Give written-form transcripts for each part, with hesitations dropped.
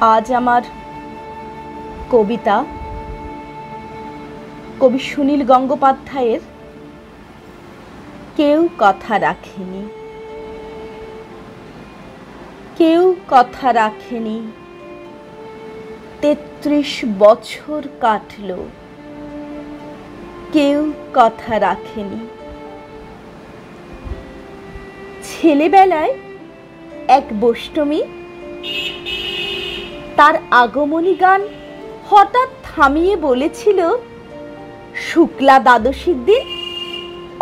আজ আমার কবিতা কবি সুনীল গঙ্গোপাধ্যায়ের কেউ কথা রাখেনি। কেউ কথা রাখেনি, ৩৩ বছর কাটল, কেউ কথা রাখেনি। ছেলেবেলায় এক বৈষ্ণবী তার আগমনী গান হঠাৎ থামিয়ে বলেছিল, শুক্লা দ্বাদশীর দিন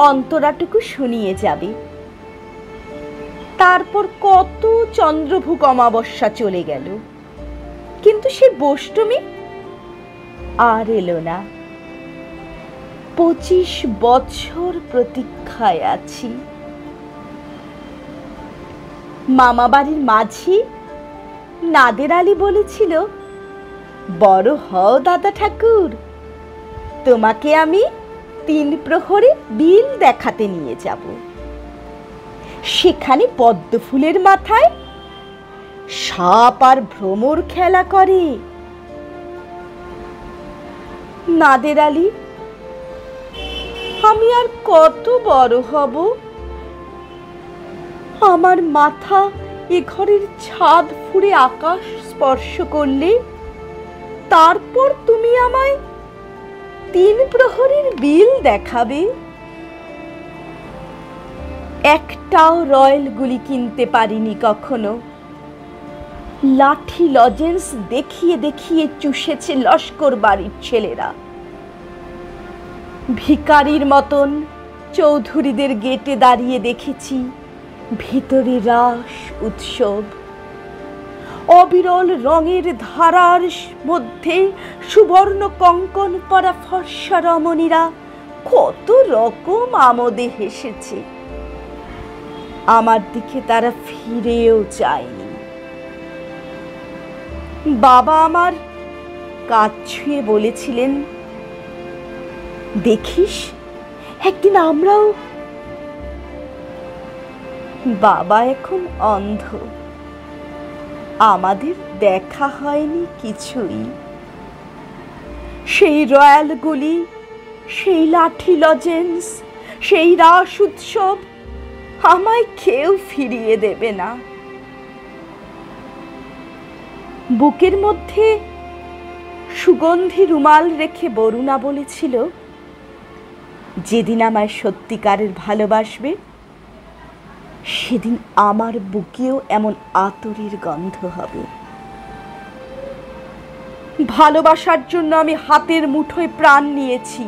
অন্তরাটুকু শুনিয়ে যাবে। তারপর কত চন্দ্রভুক অমাবস্যা চলে গেল, কিন্তু সে বৈষ্ণবী আর এলো না। ২৫ বছর প্রতীক্ষায় আছি। মামা বাড়ির মাঝি নাদের আলী বলেছিল, বড় হও দাদা ঠাকুর, তোমাকে আমি ৩ প্রহরে বিল দেখাতে নিয়ে যাব। সেখানে পদ্ম ফুলের মাথায় সাপ আর ভ্রমর খেলা করে। নাদের আলী, আমি আর কত বড় হব? আমার মাথা এ ঘরের ছাদ ফুঁড়ে আকাশ স্পর্শ করলে তারপর তুমি আমায় ৩ প্রহরের বিল দেখাবে। একটাও রয়্যাল গুলি কিনতে পারিনি কখনো। লাঠি লজেন্স দেখিয়ে দেখিয়ে চুষেছে লস্কর বাড়ির ছেলেরা। ভিখারির মতন চৌধুরীদের গেটে দাঁড়িয়ে দেখেছি ভিতরে রাস উৎসব। অবিরল রঙের ধারার মধ্যে সুবর্ণ কঙ্কন পরা ফর্সা রমণীরা কত রকম আমোদে হেসেছে। আমার দিকে তারা ফিরেও চায়নি। বাবা আমার কাঁধ ছুঁয়ে বলেছিলেন, দেখিস একদিন আমরাও। বাবা এখন অন্ধ, আমাদের দেখা হয়নি কিছুই। সেই রয়্যাল গুলি, সেই লাঠি লজেন্স, সেই রাস উৎসব আমায় কেউ ফিরিয়ে দেবে না। বুকের মধ্যে সুগন্ধি রুমাল রেখে বরুণা বলেছিল, যেদিন আমায় সত্যিকারের ভালোবাসবে সেদিন আমার বুকেও এমন আতরের গন্ধ হবে। ভালোবাসার জন্য আমি হাতের মুঠোয় প্রাণ নিয়েছি।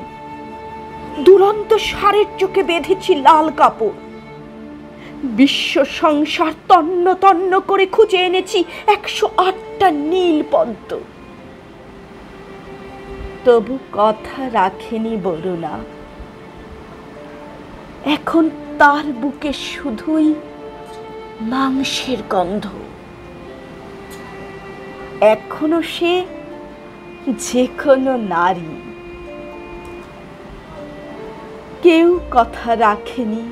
দুরন্ত ষাঁড়ের চোখে বেঁধেছি লাল কাপড়। বিশ্ব সংসার তন্ন তন্ন করে খুঁজে এনেছি ১০৮টা নীল পদ্ম। তবু কথা রাখেনি বরুণা। এখন তার বুকে শুধুই মাংসের গন্ধ। এখনো সে যে কোনো নারী। কেউ কথা রাখেনি।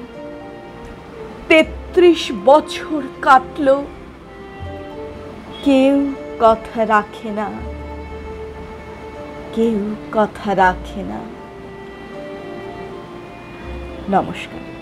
৩৩ বছর কাটল, কেউ কথা রাখে না। কেউ কথা রাখে না। নমস্কার।